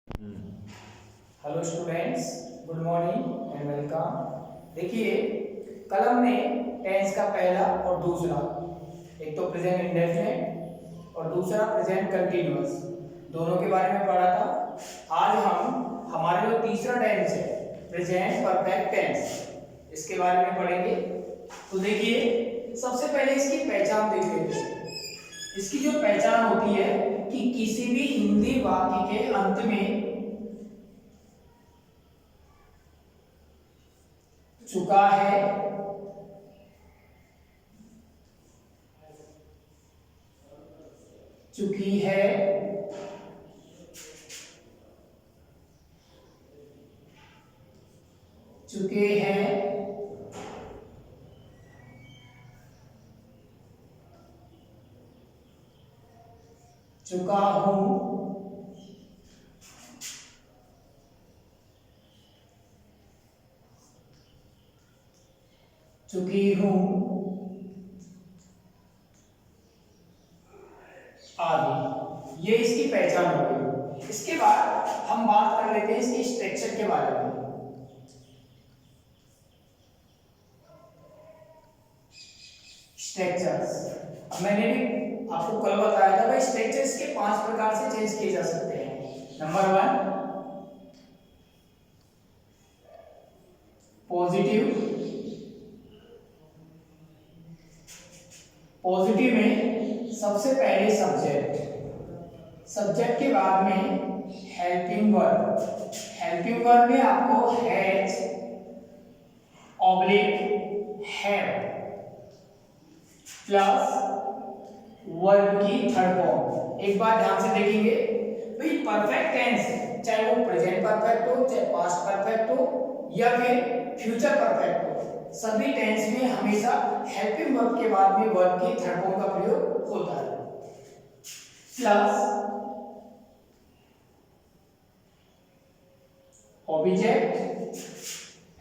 Hello students, good morning and welcome. देखिए, कल हमने टेंस का पहला और दूसरा, एक तो प्रेजेंट इंडेफिनिट और दूसरा प्रेजेंट कंटिन्यूअस, दोनों के बारे में पढ़ा था। आज हम हमारे जो तीसरा टेंस है, प्रेजेंट परफेक्ट टेंस, इसके बारे में पढ़ेंगे। तो देखिए, सबसे पहले इसकी पहचान देख लेते हैं। इसकी जो पहचान होती है कि किसी भी हिंदी वाक्य के अंत में चुका है, चुकी है, चुके हैं, चुका हूं, चुकी हूं आदि। ये इसकी पहचान हो गई। इसके बाद हम बात कर लेते हैं इसके स्ट्रक्चर के बारे में। स्ट्रक्चर्स, अब मैंने भी आपको कल बताया था भाई, स्ट्रक्चर्स के 5 प्रकार से चेंज किए जा सकते हैं। Number 1 positive. पॉजिटिव में सबसे पहले सब्जेक्ट, सब्जेक्ट के बाद में हेल्पिंग वर्ब। हेल्पिंग वर्ब में आपको has, oblique, have plus verb की थर्ड फॉर्म। एक बार ध्यान से देखेंगे भाई, परफेक्ट टेंस चाहे वो प्रेजेंट परफेक्ट हो, चाहे पास्ट परफेक्ट हो या फिर फ्यूचर परफेक्ट हो, सभी टेंस में हमेशा हेल्पिंग वर्ब के बाद में वर्ब की थर्ड फॉर्म का प्रयोग होता है। Plus object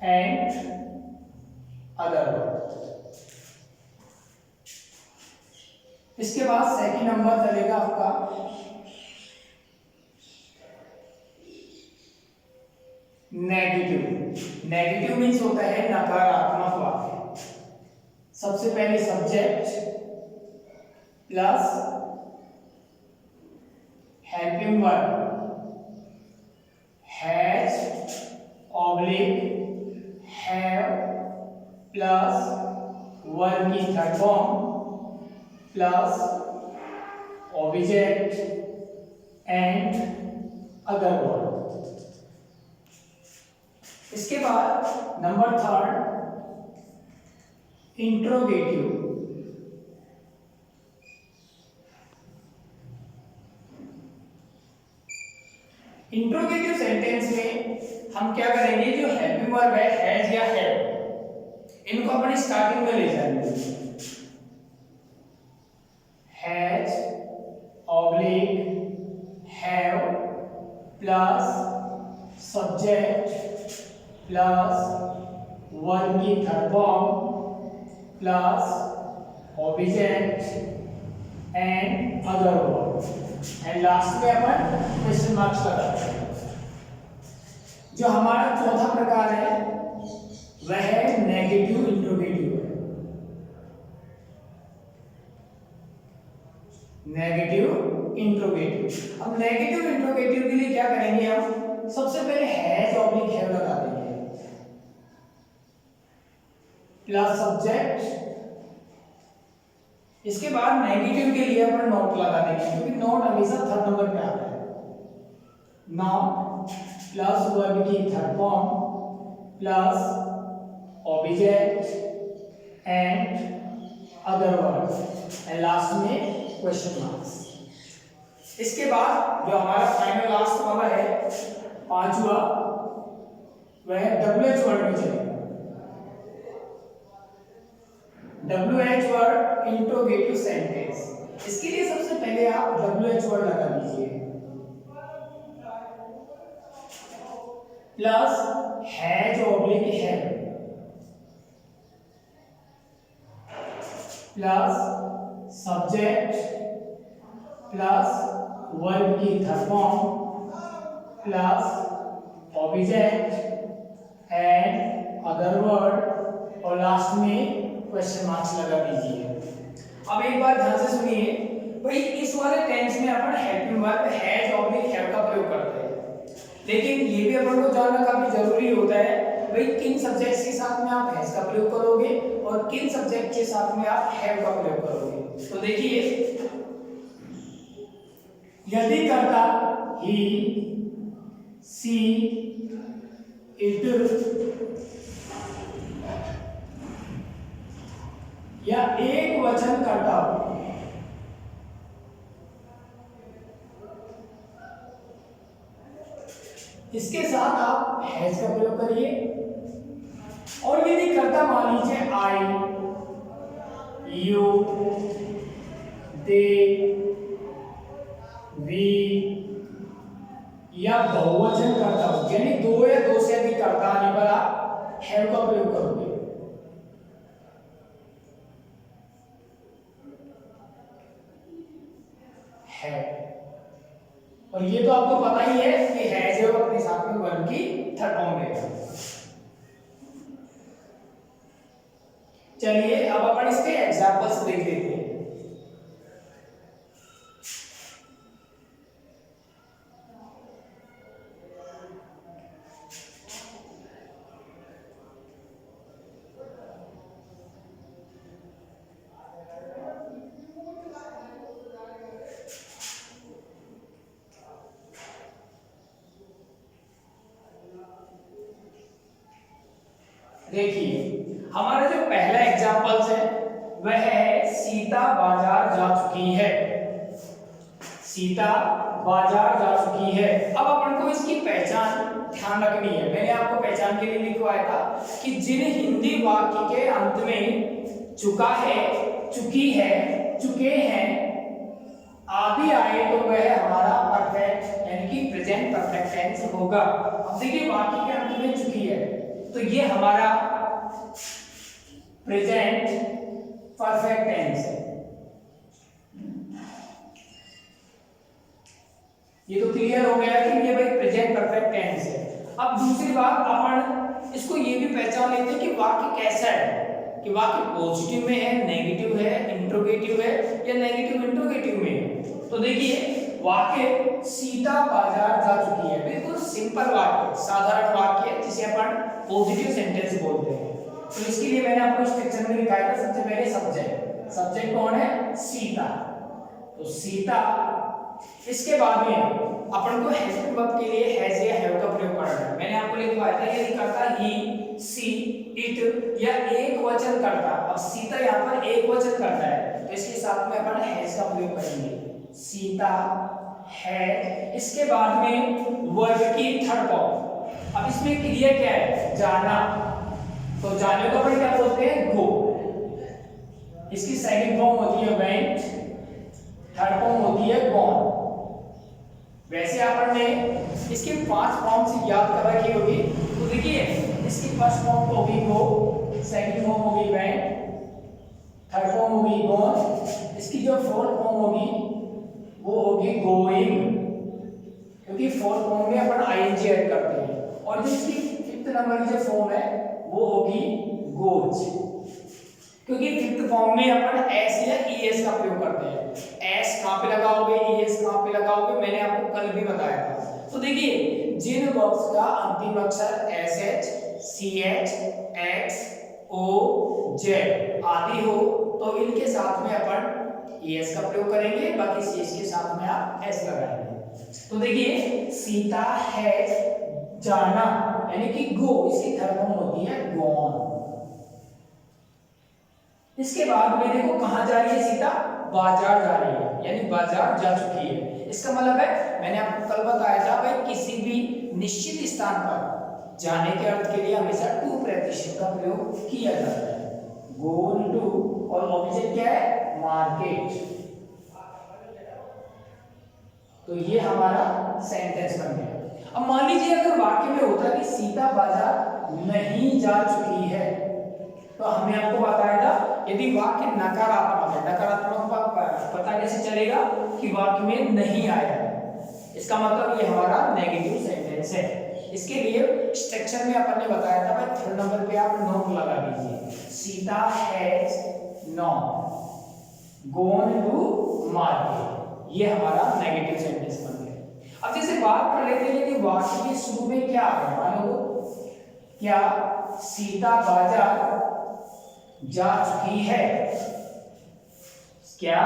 and other verb. इसके बाद सेकंड नंबर चलेगा आपका नेगेटिव। नेगेटिव मीन्स होता है नकारात्मक वाक्य। सबसे पहले subject plus helping verb has, oblique, have plus verb की third form plus object and other verb. इसके बाद नंबर 3 इंट्रोगेटिव। इंट्रोगेटिव सेंटेंस में हम क्या करेंगे, जो हेल्पिंग वर्ब है हैज या हैव, इनको अपनी स्टार्टिंग में ले जाएंगे। Has, oblique, have plus subject plus verb की third form plus object and other verb, and last में अपन क्वेश्चन मार्क्स लगाते हैं। जो हमारा चौथा प्रकार है वह है नेगेटिव इंट्रोगेटिव। Negative interrogative. अब नेगेटिव इंट्रोगेटिव के लिए क्या करेंगे, हम सबसे पहले हैज ऑब्लिक हैव लगा देंगे प्लस सब्जेक्ट। इसके बाद नेगेटिव के लिए अपन नॉट लगा देंगे, क्योंकि नॉट हमेशा थर्ड नंबर पे आता है। नॉट प्लस वर्ब की third form plus object and other verb, and last में क्वेश्चन मार्क्स। इसके बाद जो हमारा फाइनल लास्ट वाला है पांचवा, वह WH वर्ड में चलेगा। WH word interrogative sentence. इसके लिए सबसे पहले आप WH वर्ड लगा दीजिए plus has oblique have plus subject plus verb की third form plus object and other word और लास्ट में क्वेश्चन मार्क्स लगा दीजिए। अब एक बार ध्यान से सुनिए भाई, इस वाले टेंस में अपन हेल्पिंग वर्ब हैज और हैव का प्रयोग करते हैं, लेकिन ये भी अपन को जानना काफी जरूरी होता है भाई किन सब्जेक्ट्स के साथ में आप हैज का प्रयोग करोगे और किन सब्जेक्ट के साथ में आप हैव का प्रयोग करोगे। तो देखिए, यदि करता ही, सी, इट या एक वचन करता हो, इसके साथ आप हैज का प्रयोग करिए। और यदि करता मान लीजिए आई, यू, दे, वी या बहुवचन करता हो, यानी दो या दो से अधिक करता आने पर आप हैव का प्रयोग करोगे। है, और ये तो आपको पता ही है कि हैज है अपने साथ में वर्ब की थर्ड फॉर्म लेगा। चलिए अब अपन इसके एग्जांपल्स देख लेते हैं। देखिए, हमारा जो पहला एग्जांपल्स है वह है सीता बाजार जा चुकी है। सीता बाजार जा चुकी है। अब अपन को इसकी पहचान ध्यान रखनी है। मैंने आपको पहचान के लिए लिखवाया था कि जिन हिंदी वाक्य के अंत में चुका है, चुकी है, चुके हैं आदि आए तो वह हमारा परफेक्ट यानी कि प्रेजेंट परफेक्ट टेंस होगा। अब देखिए, वाक्य के अंत में चुकी है तो ये हमारा प्रेजेंट परफेक्ट टेंस है। ये तो क्लियर हो गया कि ये भाई प्रेजेंट परफेक्ट टेंस है। अब दूसरी बात, अपन इसको ये भी पहचान लेते हैं कि वाक्य कैसा है, कि वाक्य पॉजिटिव में है, नेगेटिव है, इंट्रोगेटिव है या नेगेटिव इंट्रोगेटिव में है। तो देखिए, वाक्य सीता बाजार जा चुकी है, बिल्कुल सिंपल वाक्य, साधारण वाक्य जिसे अपन पॉजिटिव सेंटेंस बोलते हैं। तो इसके लिए मैंने आपको स्ट्रक्चर में लिखाया था, सबसे पहले सब्जेक्ट। सब्जेक्ट कौन है? सीता। तो सीता, इसके बाद में अपन को हेल्पिंग वर्ब के लिए हैज या हैव का प्रयोग करना है। मैंने आपको लिखवाया था, यदि करता ही, सी, इट या एक वचन करता। अब सीता यहाँ पर एक वचन करता है तो इसके साथ में अपन हैज का प्रयोग करेंगे। सीता है, इसके बाद में वर्ब की थर्ड फॉर्म। अब इसमें क्रिया क्या है? जाना। तो जाने को अपन क्या बोलते हैं? गो। इसकी सेकंड फॉर्म होती है वेंट, थर्ड फॉर्म होती है गॉन। वैसे अपन ने इसकी 5 फॉर्म से याद कर रखी होगी। तो देखिए, इसकी फर्स्ट फॉर्म तो होगी गो, सेकंड फॉर्म होगी वेंट, थर्ड फॉर्म होगी गॉन, इसकी जो फोर्थ फॉर्म होगी वो होगी गोइंग, क्योंकि फोर्थ फॉर्म में अपन आईएनजी ऐड करते हैं। और जो इसकी फिफ्थ नंबर की जो फॉर्म है वो होगी गोज, क्योंकि फिफ्थ फॉर्म में अपन एस या ईएस का प्रयोग करते हैं। एस कहां पे लगाओगे, ईएस कहां पे लगाओगे, मैंने आपको कल भी बताया था। तो देखिए, जिन वर्ब्स का अंतिम अक्षर S H, C H, X, O, Z आदि हो तो इनके साथ में अपन ईएस का प्रयोग करेंगे, बाकी सीएस के साथ में आप एस लगाएंगे। तो देखिए, सीता है जाना यानी कि गो, इसकी थर्ड फॉर्म होती है गॉन। इसके बाद में देखो कहां जा रही है सीता? बाजार जा रही है, यानी बाजार जा चुकी है। इसका मतलब है, मैंने आपको कल बताया था भाई, किसी भी निश्चित स्थान पर जाने के अर्थ के लिए हमेशा टू प्रत्यय का प्रयोग किया जाता है। गोन टू, और ऑब्जेक्ट क्या है? मार्केट। तो ये हमारा सेंटेंस बन गया। अब मान लीजिए अगर वाक्य में होता कि सीता बाजार नहीं जा चुकी है, तो हमने आपको बताया था यदि वाक्य नकारात्मक है, नकारात्मक पता कैसे चलेगा कि वाक्य में नहीं आया, इसका मतलब ये हमारा नेगेटिव सेंटेंस इसके लिए स्ट्रक्चर में अपन ने बताया था भाई, थर्ड नंबर पे आप नोट लगा दीजिए, Sita has not gone to market, ये हमारा नेगेटिव सेंटेंस बन गया। अब जैसे बात कर लेते हैं कि वाक्य के शुरू में क्या आ गया, मान लो क्या सीता बाजार जा चुकी है, क्या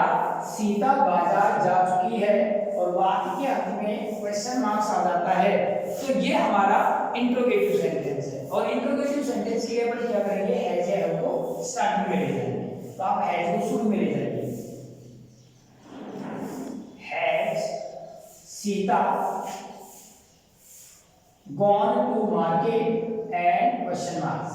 सीता बाजार जा चुकी है, और वाक्य के अंत में क्वेश्चन मार्क्स आ जाता है, तो ये हमारा इंट्रोगेटिव सेंटेंस है। और इंट्रोगेटिव सेंटेंस के लिए अपन क्या करेंगे, हैज है को स्टार्टिंग में ले जाएंगे, तो आप हैज को शुरू में ले जाइए, has Sita gone to market and question marks.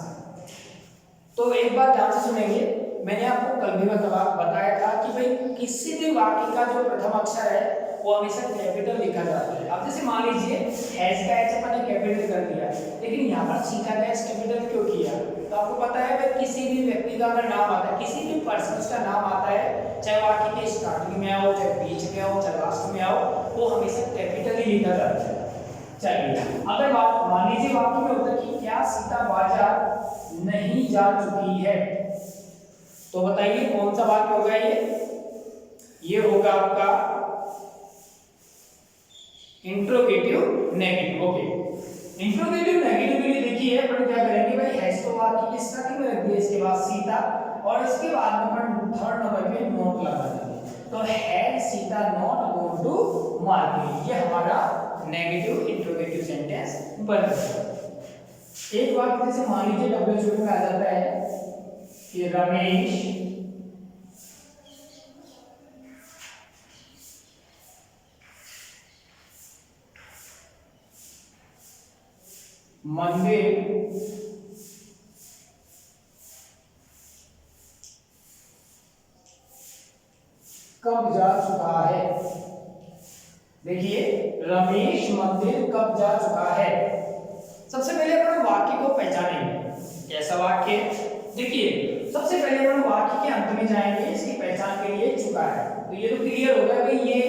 तो एक बात ध्यान से सुनेंगे, मैंने आपको कल भी बताया था कि भाई किसी भी वाक्य का जो प्रथम अक्षर है वो हमेशा कैपिटल लिखा जाता है। अब जैसे मान लीजिए हैज का एच अपन ने कैपिटल कर दिया, लेकिन यहाँ पर सीता का एच कैपिटल क्यों किया, तो आपको पता है भाई किसी भी व्यक्ति का अगर नाम आता है, किसी भी पर्सन का नाम आता है, चाहे वाक्य के स्टार्टिंग में आओ, चाहे बीच में आओ, चाहे लास्ट में आओ, वो हमेशा कैपिटल ही लिखा जाता है। चलिए अगर मान लीजिए वाक्य में होता है कि क्या सीता बाजार नहीं जा चुकी है, तो बताइए कौन सा वाक्य होगा, ये होगा आपका interrogative negative. Okay, interrogative negative के लिए देखिए अपन क्या करेंगे भाई, हैज तो वाक्य की स्टार्टिंग में रख दिया, इसके बाद सीता, और इसके बाद में अपन थर्ड नंबर पे नोट लगा देंगे, तो has Sita not gone to market, ये हमारा नेगेटिव इंट्रोगेटिव सेंटेंस बन जाता है। एक वाक्य जैसे मान लीजिए डब्ल्यू में आ जाता है कि रमेश मंदिर कब जा चुका है। देखिए रमेश मंदिर कब जा चुका है, सबसे पहले अपन वाक्य को पहचानेंगे, कैसा वाक्य, देखिए सबसे पहले अपन वाक्य के अंत में जाएंगे, इसकी पहचान के लिए चुका है, तो ये तो क्लियर हो गया कि ये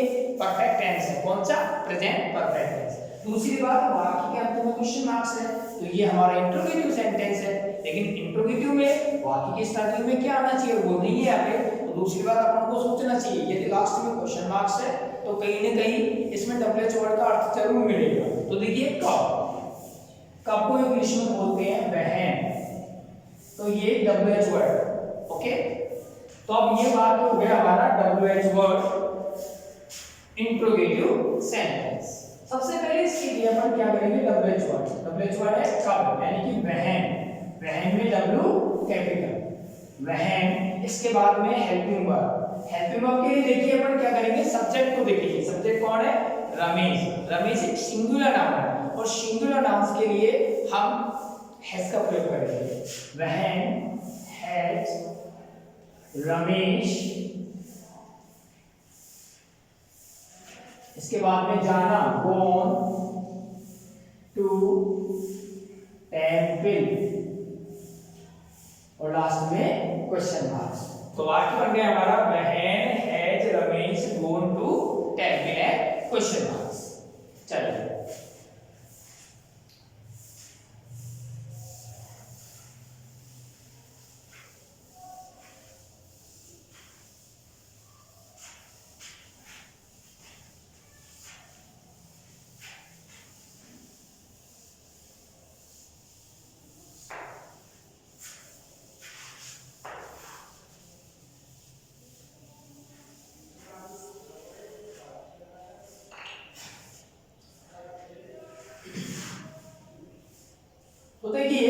परफेक्ट टेंस है, कौन सा, प्रेजेंट परफेक्ट टेंस। दूसरी बात, वाक्य के अंत में क्वेश्चन मार्क्स है, तो ये हमारा इंट्रोगेटिव सेंटेंस है, लेकिन इंट्रोगेटिव में वाक्य की स्टार्टिंग में क्या आना चाहिए, वो नहीं है यहाँ पे। तो दूसरी बात अपन को सोचना चाहिए, यदि लास्ट में क्वेश्चन मार्क्स है तो कहीं ना कहीं इसमें डब्ल्यूएच वर्ड का अर्थ जरूर मिलेगा। तो देखिए कब को इंग्लिश में बोलते हैं बहन, तो ये डब्ल्यूएच वर्ड। ओके, तो अब ये बात हो गया हमारा डब्ल्यूएच वर्ड इंट्रोगेटिव सेंटेंस। सबसे पहले इसके लिए अपन क्या करेंगे, डब्ल्यूएच वर्ड है कब, यानी कि बहन में डब्ल्यू कैपिटल वहन, इसके बाद में हेल्पिंग वर्ब के लिए देखिए अपन क्या करेंगे, सब्जेक्ट को देखिए, सब्जेक्ट कौन है, रमेश एक सिंगुलर नाउन है, और सिंगुलर नाउन्स के लिए हम हैज का प्रयोग करेंगे, वहन हैज रमेश, इसके बाद में जाना गॉन टू टेंपल, और लास्ट में क्वेश्चन मार्क्स। तो वाक्य बन गया हमारा बहन has Ramesh gone to temple and question marks. चलिए तो देखिए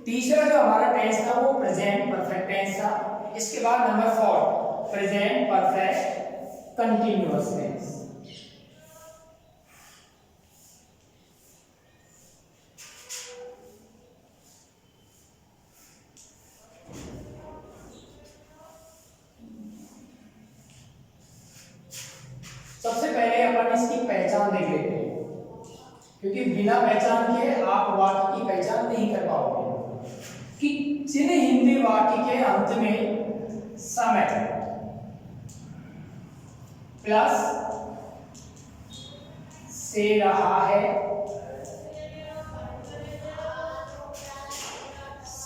तीसरा जो हमारा टेंस था वो प्रेजेंट परफेक्ट टेंस था। इसके बाद number 4 present perfect continuous tense. सबसे पहले अपन इसकी पहचान देख लेते हैं, क्योंकि बिना पहचान के आप वाक्य की पहचान नहीं कर पाओगे कि जिन हिंदी वाक्य के अंत में समय प्लस से रहा है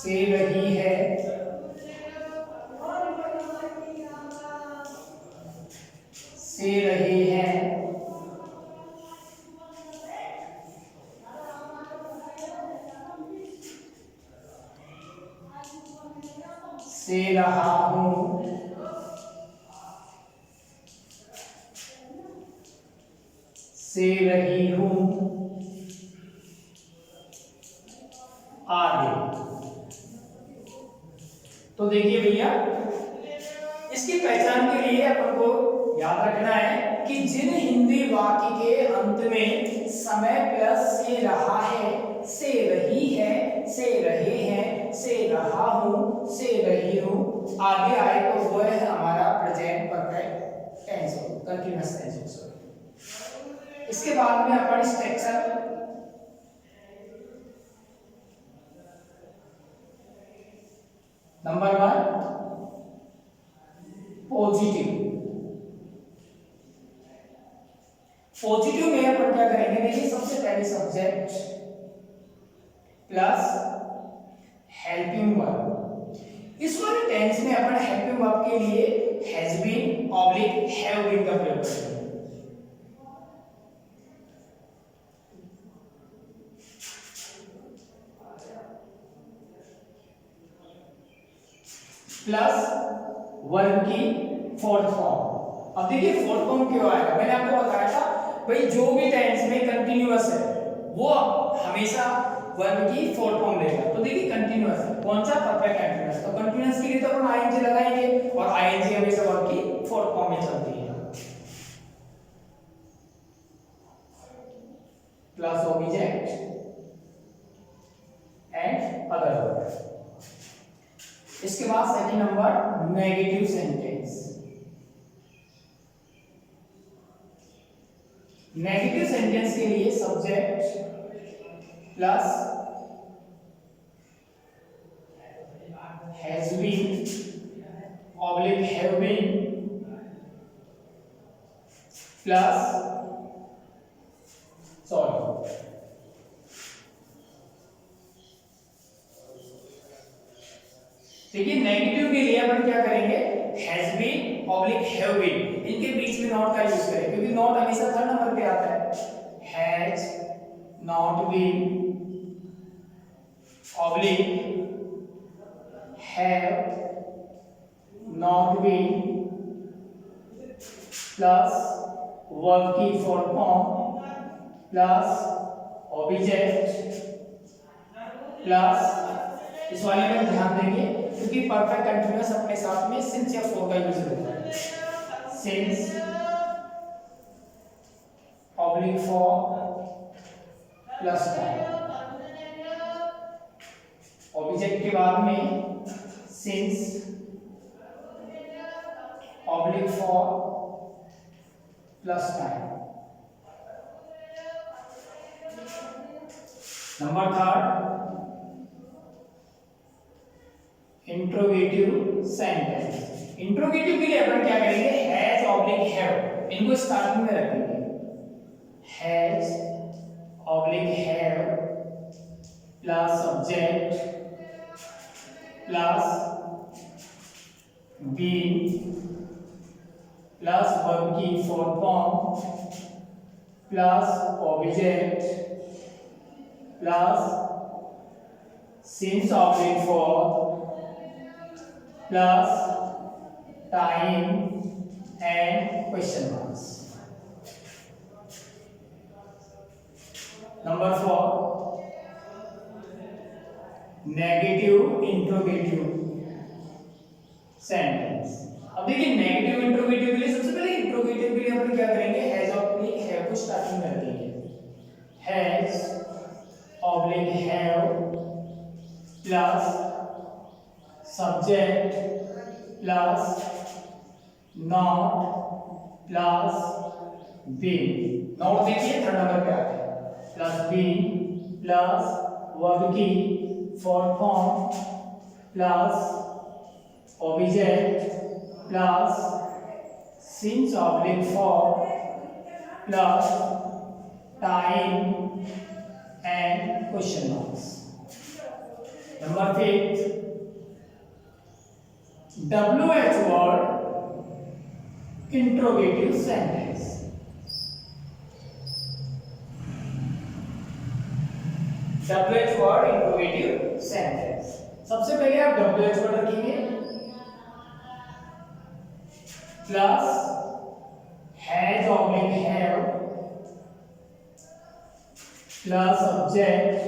से रही है, से रहे हैं, से रहा हूं, से रही हूं आदि। तो देखिए भैया, इसकी पहचान के लिए अपन को याद रखना है कि जिन हिंदी वाक्य के अंत में समय प्लस से रहा है, से रही है, से रहे हैं, से रहा हूं, से रही हूं आदि आए तो वो है हमारा present perfect tense, continuous tense. इसके बाद में अपन स्ट्रक्चर नंबर 1 पॉजिटिव। पॉजिटिव में अपन क्या करेंगे, देखिए सबसे पहले सब्जेक्ट प्लस हेल्पिंग वर्ब। इस वाले टेंस में अपन हेल्पिंग वर्ब के लिए has been oblique have been का प्रयोग करेंगे। प्लस वर्ब की फोर्थ फॉर्म। अब देखिए फोर्थ फॉर्म क्यों आएगा, मैंने आपको बताया था भाई जो भी टेंस में कंटीन्यूअस है वो हमेशा वर्ब की फोर्थ फॉर्म लेगा। तो देखिए कंटीन्यूअस है, कौन सा परफेक्ट कंटीन्यूअस, तो कंटीन्यूअस के लिए तो अपन आईएनजी लगाएंगे और आईएनजी हमेशा वर्ब की फोर्थ फॉर्म में चलती है। Plus object and other verb. इसके बाद second number negative sentence. Negative sentence के लिए subject plus has been oblique have been plus sorry देखिए नेगेटिव के लिए अपन क्या करेंगे, has been oblique have been, इनके बीच में नॉट का यूज करें क्योंकि नॉट हमेशा थर्ड नंबर पे आता है। Has not been oblique have not been plus verb की fourth form plus object plus, इस वाले में ध्यान देंगे क्योंकि परफेक्ट कंटीन्यूअस अपने साथ में सिंस या फॉर का यूज होता है। Since oblique for plus time, object के बाद में since oblique for plus time. Number third interrogative sentence. Interrogative के लिए अपन क्या करेंगे, हैज ऑब्लिक हैव, इनको स्टार्टिंग में रखेंगे। Has oblique have plus subject plus been plus verb की fourth form plus object plus since oblique for plus time and question marks. Number 4 negative interrogative sentence. अब देखिए नेगेटिव इंट्रोगेटिव के लिए सबसे पहले इंट्रोगेटिव के लिए अपन क्या करेंगे, हैज ऑब्लिक हैव को स्टार्टिंग में रखेंगे। Has oblique have plus subject plus not plus been. Not देखिए थर्ड नंबर पे आता है, प्लस बीन प्लस वर्ब की fourth form plus object plus since oblique for plus time and question marks. Number 5 WH word interrogative sentence. WH word interrogative sentence. सबसे पहले आप WH word रखेंगे plus has oblique have plus subject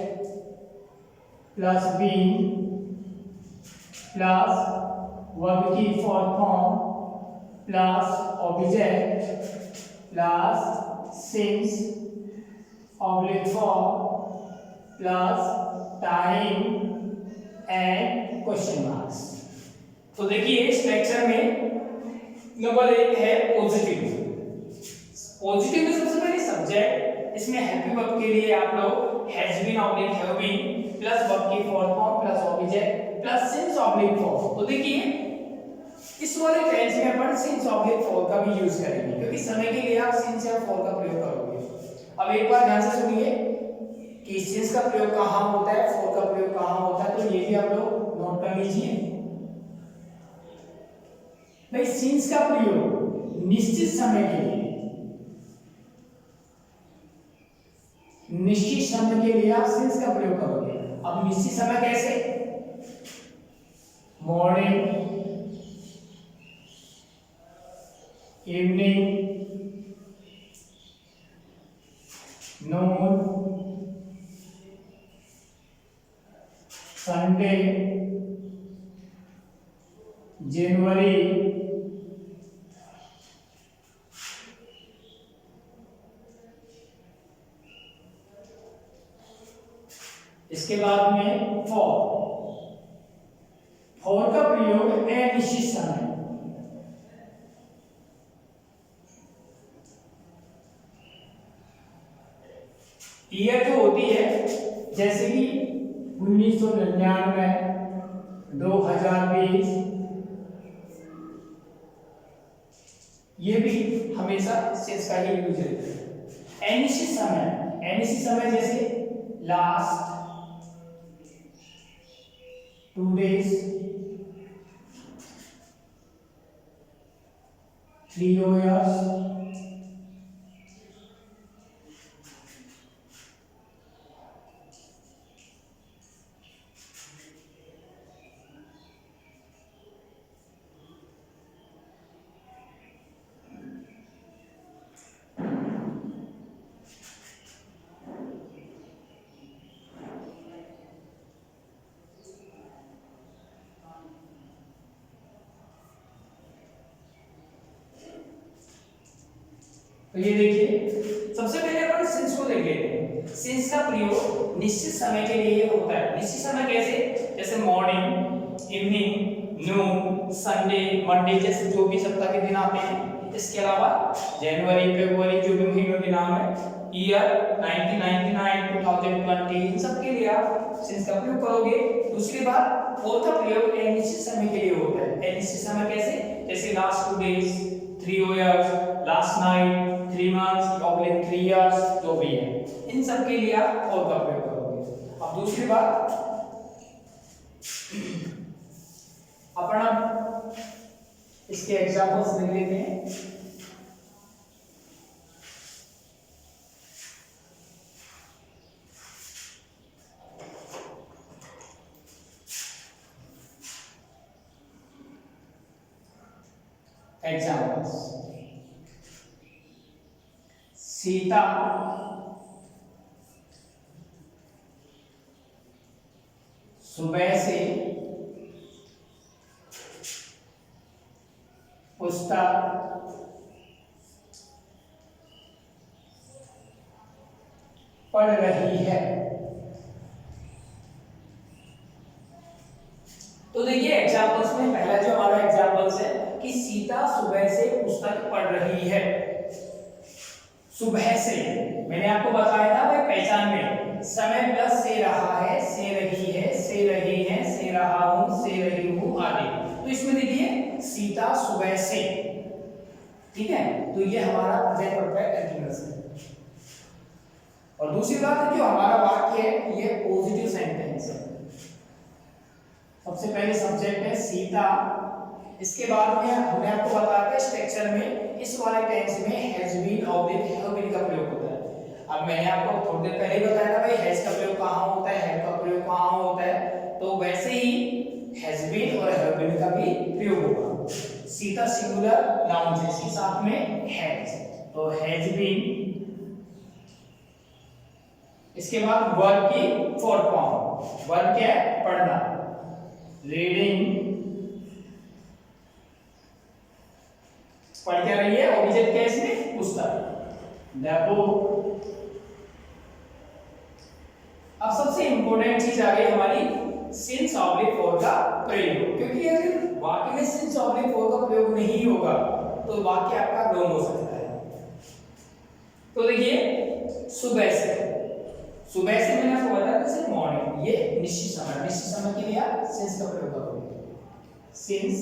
plus being plus verb की form plus object plus since oblique for plus time and question marks. तो देखिए इस lecture में number 1 है पॉजिटिव। पॉजिटिव में सबसे पहले सब्जेक्ट, इसमें हैप्पी वर्ब के लिए आप लोग has been oblique have been plus verb की form plus object plus since oblique for. तो देखिए इस वाले टेंस में अपन सिंस ऑब्लिक फॉर का भी यूज करेंगे, क्योंकि समय के लिए आप सिंस या फॉर का प्रयोग करोगे। अब एक बार ध्यान से सुनिए कि सिंस का प्रयोग कहां होता है, फॉर का प्रयोग कहां होता है, तो ये भी आप लोग नोट कर लीजिए। भाई सिंस का प्रयोग निश्चित समय के लिए, निश्चित समय के लिए आप सिंस का प्रयोग करोगे। अब निश्चित समय कैसे? मॉर्निंग, इवनिंग, नून, संडे, जनवरी, इसके बाद में फॉर का प्रयोग अनिश्चित समय। ईयर जो होती है जैसे कि 1999, 2020, ये भी हमेशा सिंस का ही यूज रहता है। अनिश्चित समय जैसे लास्ट 2 days, 3 years, तो ये देखिए सबसे पहले अपन सिंस को देख लेते हैं। सिंस का प्रयोग निश्चित समय के लिए होता है। निश्चित समय कैसे? जैसे मॉर्निंग, इवनिंग, नून, संडे, मंडे जैसे जो भी सप्ताह के दिन आते हैं। इसके अलावा जनवरी, फरवरी जो भी महीनों के नाम है, ईयर 1999, 2020, इन सब के लिए आप सिंस का प्रयोग करोगे। दूसरी बात, फॉर का प्रयोग अनिश्चित समय के लिए होता है। अनिश्चित समय कैसे? जैसे last 2 days, 3 years, last night, 3 months, oblique 3 years, जो भी है, इन सब के लिए आप फॉर का प्रयोग करोगे। अब दूसरी बात, अपन अब इसके एग्जांपल्स देख लेते हैं। एग्जांपल्स, सीता सुबह से पुस्तक पढ़ रही है। तो देखिए एग्जांपल्स में पहला जो हमारा एग्जांपल्स है कि सीता सुबह से पुस्तक पढ़ रही है। सुबह से मैंने आपको बताया था भाई पहचान में समय प्लस से रहा है, से रही है, से रही है, से रहा हूं, से रही हूं आदि। तो इसमें देखिए सीता सुबह से, ठीक है, तो ये हमारा प्रेजेंट परफेक्ट कंटीन्यूअस है। और दूसरी बात है जो हमारा वाक्य है ये पॉजिटिव सेंटेंस है। सबसे पहले सब्जेक्ट है सीता, इसके बाद में हमने आपको बताया था स्ट्रक्चर में इस वाले टेंस में has been oblique have been का प्रयोग होता है। अब मैंने आपको थोड़ी देर पहले बताया था भाई हैज का प्रयोग कहां होता है, हैव का प्रयोग कहां होता है, तो वैसे ही हैज बीन और हैव बीन का भी प्रयोग होगा। सीता सिंगुलर नाउन है, इसके साथ में हैज, तो हैज बीन, इसके बाद वर्ब की फोर्थ फॉर्म, वर्ब क्या है, पढ़ना, रीडिंग, पढ़ क्या रही है, ऑब्जेक्ट क्या है इसमें, पुस्तक, द बुक। अब सबसे इंपॉर्टेंट चीज आ गई हमारी सिंस ऑब्लिक फॉर का प्रयोग, क्योंकि अगर वाक्य में सिंस ऑब्लिक फॉर का प्रयोग नहीं होगा तो वाक्य आपका रॉन्ग हो सकता है। तो देखिए सुबह से, सुबह से मैंने आपको बताया जैसे मॉर्निंग, ये निश्चित समय, निश्चित समय के लिए आप सिंस का प्रयोग करोगे, सिंस,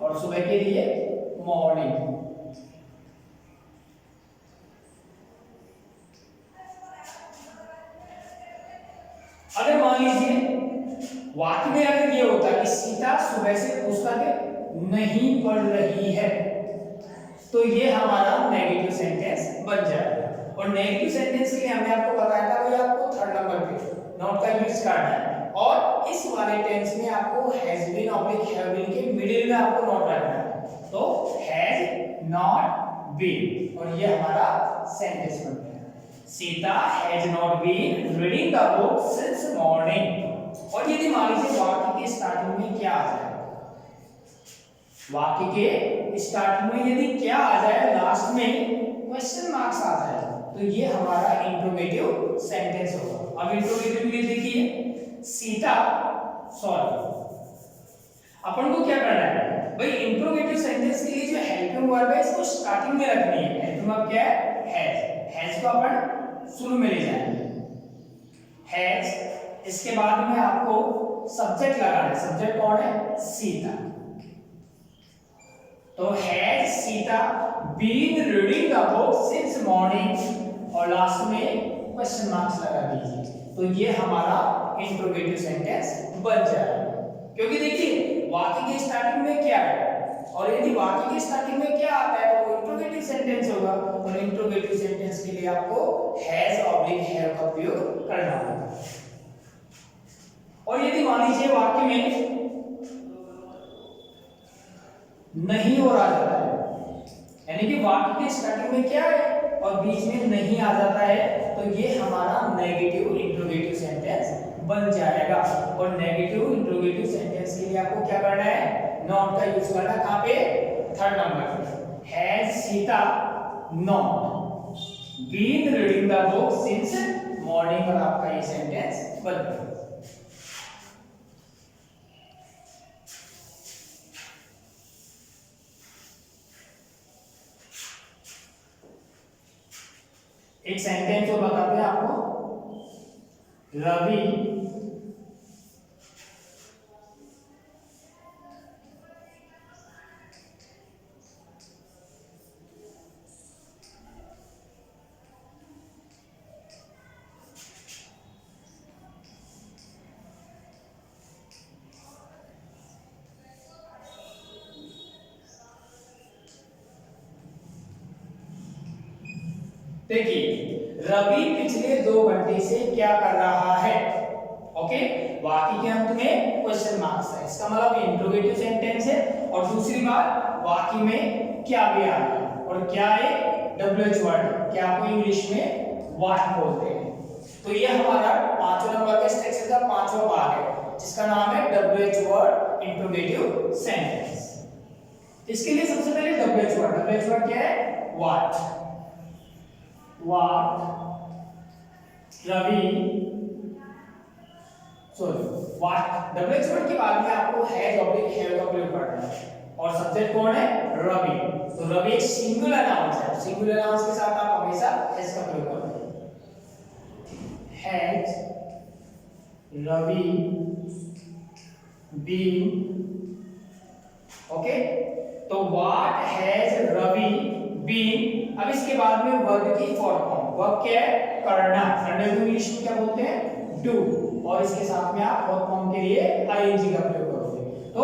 और सुबह के लिए मॉर्निंग। अगर मान लीजिए वाक्य में अगर ये होता कि सीता सुबह से पुस्तक नहीं पढ़ रही है, तो ये हमारा नेगेटिव सेंटेंस बन जाएगा। और नेगेटिव सेंटेंस के लिए हमने आपको बताया था भाई आपको थर्ड नंबर पे नॉट का यूज करना है, और इस वाले टेंस में आपको has been oblique have been के मिडिल में आपको नॉट रखना है, तो हैज नॉट बीन, और ये हमारा सेंटेंस बन गया, Sita has not been reading the book since morning. और यदि मान लीजिए वाक्य के स्टार्टिंग में क्या आ जाए, वाक्य के स्टार्टिंग में यदि क्या आ जाए, लास्ट में क्वेश्चन मार्क्स आ जाए, तो ये हमारा इंट्रोगेटिव सेंटेंस होगा। अब इंट्रोगेटिव में देखिए सीता, सॉरी, अपन को क्या करना है भाई, इंट्रोगेटिव सेंटेंस के लिए जो हेल्पिंग वर्ब है इसको स्टार्टिंग में रखनी है। हेल्पिंग वर्ब क्या है, हैज, हैज को अपन शुरू में ले जाएंगे, हैज, इसके बाद में आपको सब्जेक्ट लगाना है, सब्जेक्ट कौन है, सीता, तो has Sita been reading the book since morning, और लास्ट में क्वेश्चन मार्क्स लगा दीजिए, तो ये हमारा इंट्रोगेटिव सेंटेंस बन जाएगा। क्योंकि देखिए वाक्य के स्टार्टिंग में क्या है, और यदि वाक्य के स्टार्टिंग में क्या आता है तो वो इंट्रोगेटिव सेंटेंस होगा, और इंट्रोगेटिव सेंटेंस के लिए आपको हैज ऑब्लिक हैव का प्रयोग करना होगा। और यदि मान लीजिए वाक्य में नहीं और आ जाता है, यानी कि वाक्य के स्टार्टिंग में क्या है और बीच में नहीं आ जाता है, तो ये हमारा नेगेटिव इंट्रोगेटिव सेंटेंस बन जाएगा। और नेगेटिव इंट्रोगेटिव सेंटेंस के लिए आपको क्या करना है, नॉट का यूज करना, कहां पे, थर्ड नंबर पे, has Sita not been reading the book since morning, और आपका ये सेंटेंस बन गया। एक सेंटेंस और बताते हैं आपको, रवि देखिए रवि पिछले 2 घंटे से क्या कर रहा है, ओके, वाक्य के अंत में क्वेश्चन मार्क्स है, इसका मतलब इंट्रोगेटिव सेंटेंस है। और दूसरी बात वाक्य में क्या भी आ रहा है, और क्या है, WH वर्ड, क्या को इंग्लिश में व्हाट बोलते हैं। तो ये हमारा 5वें नंबर के स्ट्रक्चर का 5वां भाग है, जिसका नाम है WH वर्ड इंट्रोगेटिव सेंटेंस। इसके लिए सबसे पहले WH वर्ड क्या है, what, Ravi, sorry what, WH word के बाद में आपको हैज ऑब्लिक हैव का प्रयोग करना है, और सब्जेक्ट कौन है, रवि। तो रवि एक सिंगुलर नाउन है, सिंगुलर नाउन के साथ आप हमेशा हैज का प्रयोग करोगे, हैज रवि बीन, ओके, तो व्हाट हैज रवि बीन। अब इसके बाद में वर्ब की फॉर्म, वर्ब क्या है, करना, करने को इंग्लिश में क्या बोलते हैं, डू, और इसके साथ में आप वर्ब फॉर्म के लिए आईएनजी का प्रयोग करोगे। तो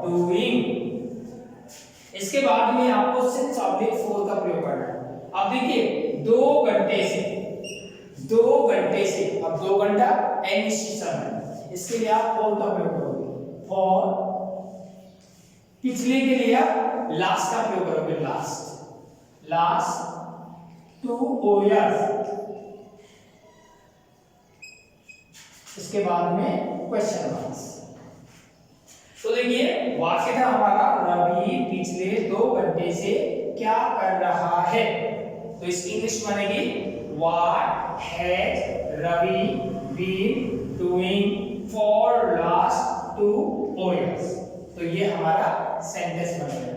डूइंग। इसके बाद में आपको सिंस ऑब्लिक फोर का प्रयोग करना है। अब देखिए 2 घंटे से अब 2 घंटा एनिश्चित समय, इसके लिए आप फॉर का प्रयोग करोगे। फॉर पिछले के लिए आप लास्ट का प्रयोग करोगे। Last 2 years। इसके बाद में क्वेश्चन मार्क्स। तो देखिए वाक्य था हमारा रवि पिछले 2 घंटे से क्या कर रहा है। तो इसकी इंग्लिश बनेगी what has Ravi been doing for last 2 years। तो ये हमारा सेंटेंस बनेगा।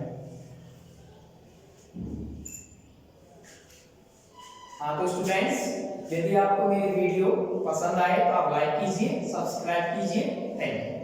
हाँ तो स्टूडेंट्स, यदि आपको मेरी वीडियो पसंद आए तो आप लाइक कीजिए, सब्सक्राइब कीजिए। Thank you.